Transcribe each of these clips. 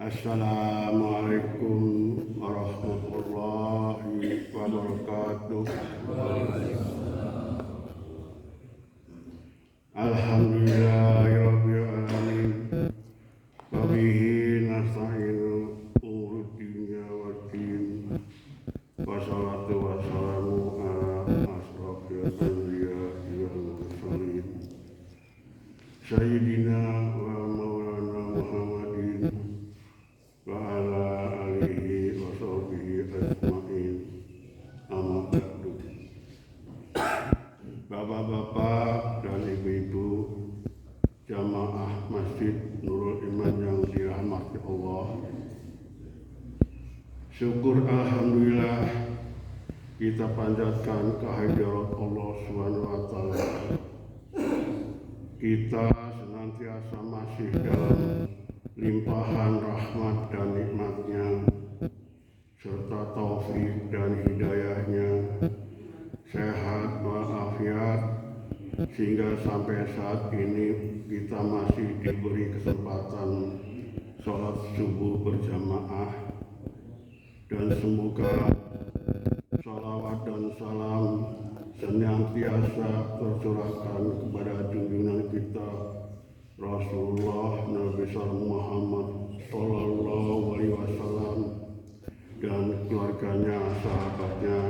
Assalamualaikum warahmatullahi wabarakatuh. Alhamdulillahirabbil alamin. Wa bihi nasta'inu umur dunya waddin. Wassalatu wassalamu ala asrofil anbiya'i wal mursalin. Sayyidina wa maulana Muhammadin wa ala alihi wa sahbihi ajma'in. Amma ba'du. Bapak-bapak dan ibu-ibu jamaah Masjid Nurul Iman yang dirahmati Allah, syukur alhamdulillah kita panjatkan kehadirat Allah SWT. Kita senantiasa masih dalam limpahan rahmat dan nikmatnya serta taufik dan hidayahnya, sehat walafiat, sehingga sampai saat ini kita masih diberi kesempatan sholat subuh berjamaah. Dan semoga sholawat dan salam senantiasa tercurahkan kepada junjungan kita Rasulullah Nabi Muhammad Sallallahu Alaihi Wasallam dan keluarganya, sahabatnya,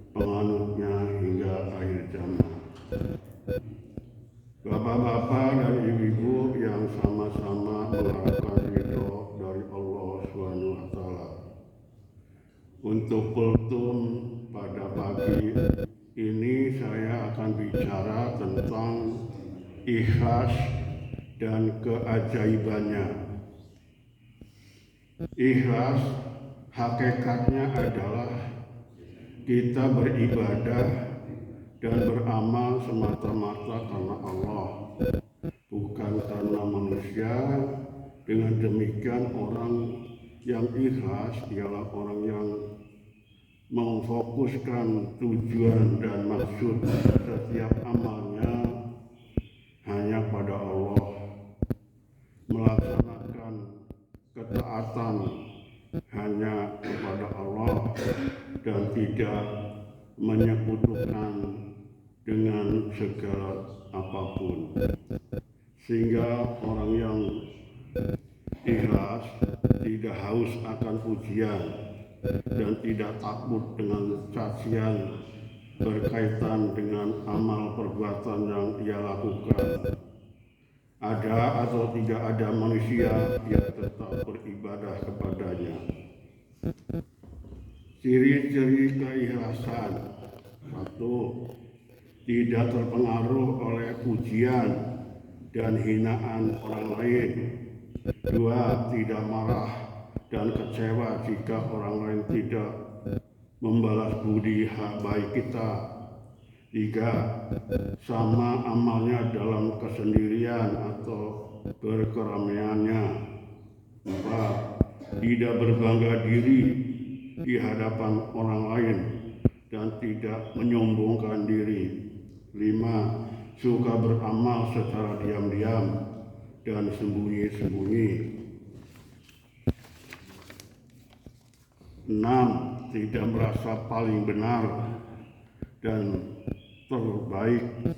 penganutnya hingga akhir zaman. Bapak-bapak dan ibu-ibu yang sama-sama mengharapkan ridho dari Allah SWT. Untuk kultum pada pagi ini saya akan bicara tentang ikhlas dan keajaibannya. Ikhlas hakikatnya adalah kita beribadah dan beramal semata-mata karena Allah, bukan karena manusia. Dengan demikian orang yang ikhlas ialah orang yang memfokuskan tujuan dan maksud setiap amalnya hanya pada Allah, melaksanakan ketaatan hanya kepada Allah dan tidak menyekutukan dengan segala apapun. Sehingga orang yang ikhlas tidak haus akan pujian dan tidak takut dengan cacian berkaitan dengan amal perbuatan yang ia lakukan. Ada atau tidak ada manusia yang tetap beribadah kepadanya. Ciri-ciri keikhlasan: 1. Tidak terpengaruh oleh pujian dan hinaan orang lain. 2. Tidak marah dan kecewa jika orang lain tidak membalas budi baik kita. 3. Sama amalnya dalam kesendirian atau berkeramaiannya. 4. Tidak berbangga diri di hadapan orang lain dan tidak menyombongkan diri. 5. Suka beramal secara diam-diam dan sembunyi-sembunyi. 6. Tidak merasa paling benar dan baik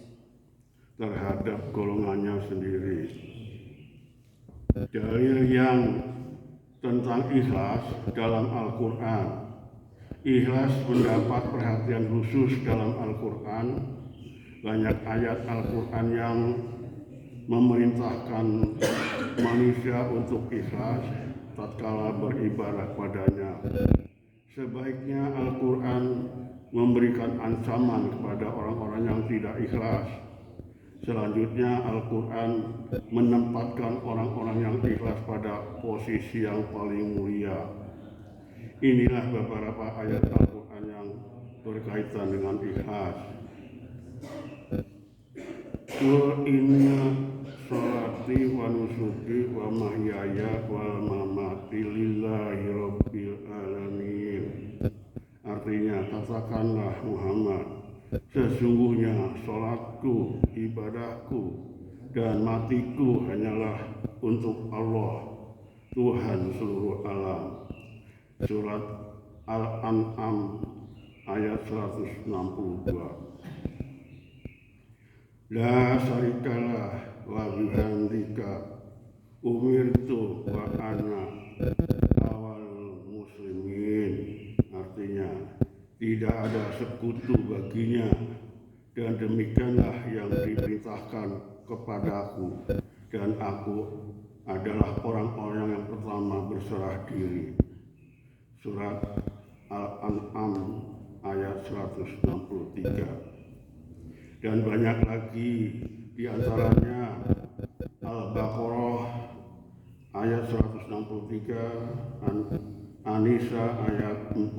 terhadap golongannya sendiri. Dalil yang tentang ikhlas dalam Al-Quran. Ikhlas mendapat perhatian khusus dalam Al-Quran. Banyak ayat Al-Quran yang memerintahkan manusia untuk ikhlas tatkala beribadah padanya. Sebaiknya Al-Quran memberikan ancaman kepada orang-orang yang tidak ikhlas. Selanjutnya Al-Quran menempatkan orang-orang yang ikhlas pada posisi yang paling mulia. Inilah beberapa ayat Al-Quran yang berkaitan dengan ikhlas. Qul inna sholati wa nusuki wa mahyaya wal mamati lillahi rabbil alamin. Artinya, katakanlah Muhammad, sesungguhnya sholatku, ibadahku, dan matiku hanyalah untuk Allah, Tuhan seluruh alam. Surat Al-An'am ayat 162. La syarikalah wa bihamdika umirtu wa ana awal muslimin. Artinya, tidak ada sekutu baginya, dan demikianlah yang diperintahkan kepadaku, dan aku adalah orang-orang yang pertama berserah diri. Surat Al-An'am ayat 163. Dan banyak lagi, di antaranya Al-Baqarah ayat 163, An-Nisa ayat 4.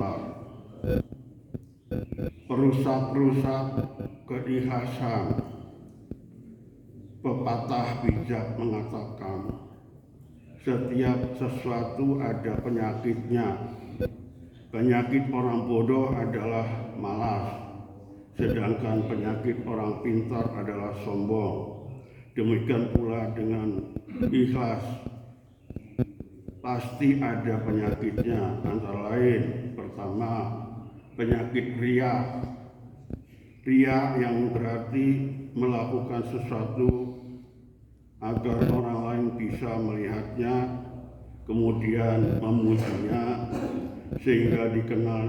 Perusak-perusak keikhlasan. Pepatah bijak mengatakan, setiap sesuatu ada penyakitnya. Penyakit orang bodoh adalah malas, sedangkan penyakit orang pintar adalah sombong. Demikian pula dengan ikhlas, pasti ada penyakitnya. Antara lain, pertama, penyakit riya. Riya yang berarti melakukan sesuatu agar orang lain bisa melihatnya, kemudian memujinya, sehingga dikenal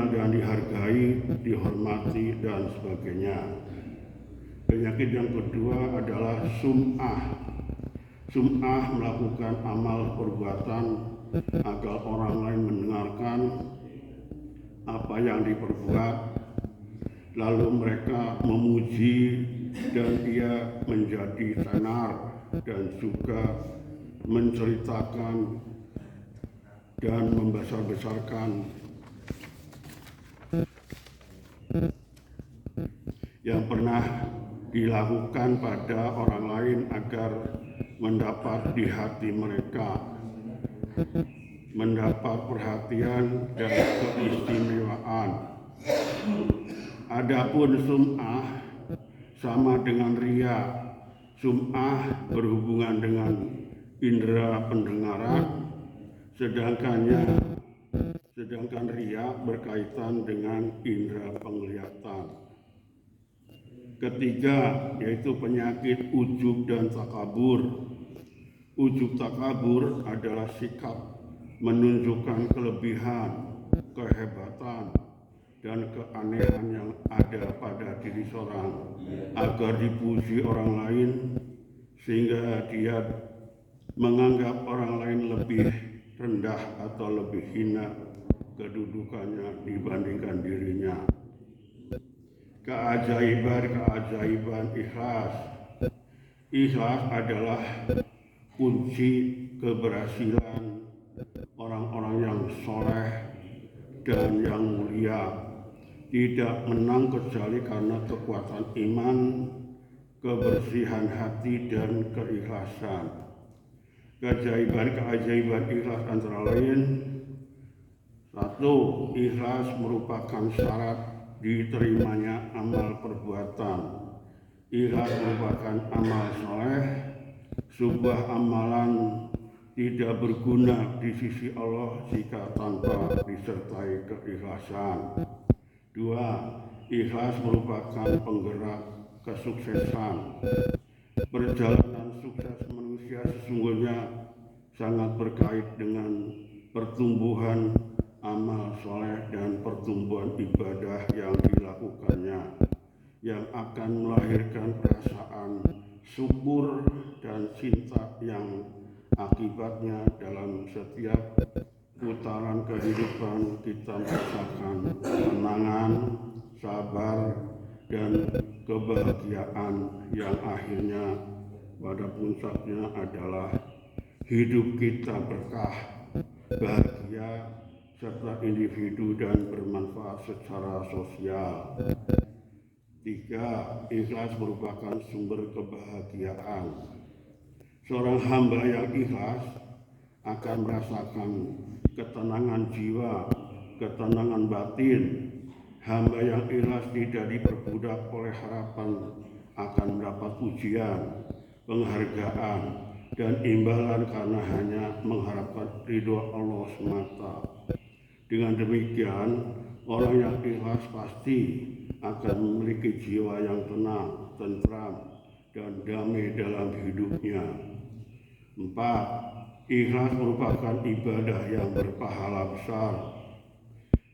dan dihargai, dihormati, dan sebagainya. Penyakit yang kedua adalah sum'ah. Sum'ah melakukan amal perbuatan agar orang lain mendengarkan apa yang diperbuat, lalu mereka memuji dan ia menjadi tenar, dan juga menceritakan dan membesar-besarkan yang pernah dilakukan pada orang lain agar mendapat di hati mereka, mendapat perhatian dan keistimewaan. Adapun sum'ah sama dengan riya. Sum'ah berhubungan dengan indera pendengaran, sedangkan riya berkaitan dengan indera penglihatan. Ketiga, yaitu penyakit ujub dan takabur. Ujub takabur adalah sikap menunjukkan kelebihan, kehebatan, dan keanehan yang ada pada diri seorang agar dipuji orang lain, sehingga dia menganggap orang lain lebih rendah atau lebih hina kedudukannya dibandingkan dirinya. Keajaiban ikhlas. Ikhlas adalah kunci keberhasilan orang-orang yang soleh dan yang mulia. Tidak menang kecuali karena kekuatan iman, kebersihan hati, dan keikhlasan. Keajaiban ikhlas antara lain: 1. Ikhlas merupakan syarat diterimanya amal perbuatan. Ikhlas merupakan amal soleh. Sebuah amalan tidak berguna di sisi Allah jika tanpa disertai keikhlasan. 2. Ikhlas merupakan penggerak kesuksesan. Perjalanan sukses manusia sesungguhnya sangat berkait dengan pertumbuhan amal soleh dan pertumbuhan ibadah yang dilakukannya, yang akan melahirkan perasaan syukur dan cinta yang akibatnya dalam setiap putaran kehidupan kita merasakan ketenangan, sabar, dan kebahagiaan yang akhirnya pada puncaknya adalah hidup kita berkah, bahagia, serta individu dan bermanfaat secara sosial. 3. Ikhlas merupakan sumber kebahagiaan. Seorang hamba yang ikhlas akan merasakan ketenangan jiwa, ketenangan batin. Hamba yang ikhlas tidak diperbudak oleh harapan akan mendapat pujian, penghargaan, dan imbalan karena hanya mengharapkan ridho Allah semata. Dengan demikian, orang yang ikhlas pasti akan memiliki jiwa yang tenang, tentram, dan damai dalam hidupnya. 4. Ikhlas merupakan ibadah yang berpahala besar.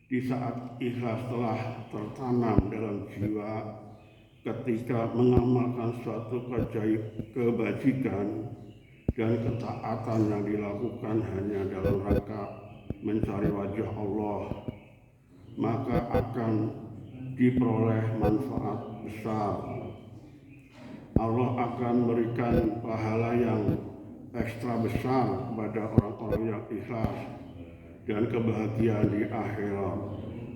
Di saat ikhlas telah tertanam dalam jiwa, ketika mengamalkan suatu kebajikan dan ketaatan yang dilakukan hanya dalam rangka mencari wajah Allah, maka akan diperoleh manfaat besar. Allah akan memberikan pahala yang ekstra besar kepada orang-orang yang ikhlas dan kebahagiaan di akhirat.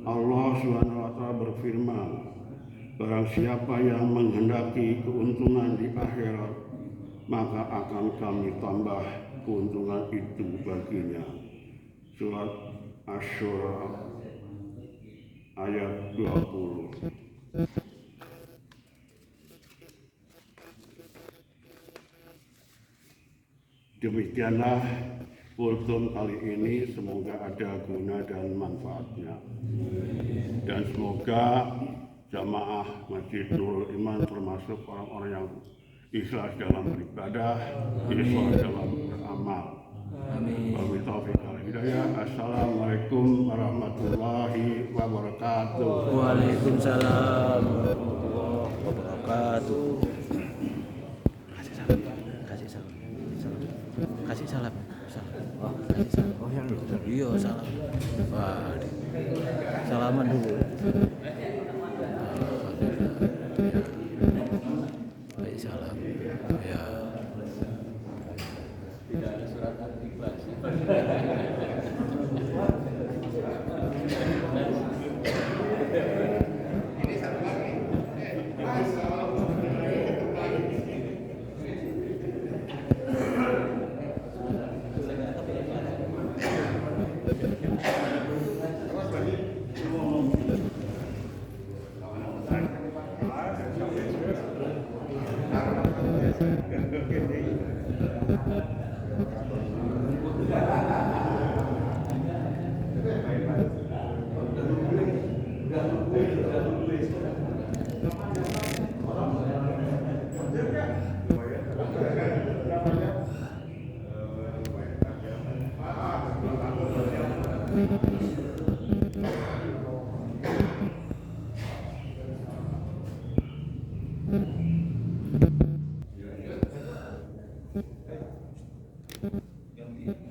Allah SWT berfirman, barang siapa yang menghendaki keuntungan di akhirat, maka akan kami tambah keuntungan itu baginya. Surat Asy-Syura ayat 20. Demikianlah kultum kali ini, semoga ada guna dan manfaatnya. Dan semoga jamaah Masjid Nurul Iman termasuk orang-orang yang ikhlas dalam beribadah, ikhlas dalam beramal. Wabillahi taufiq wal hidayah. Assalamualaikum warahmatullahi wabarakatuh. Waalaikumsalam warahmatullahi wabarakatuh. Kasih salam. Oh, kasih salam. Oh, yang lu. Iya, salam. Wah, salaman dulu. Baik, salam. Ya. Tidak ada surat ikhlas. Yang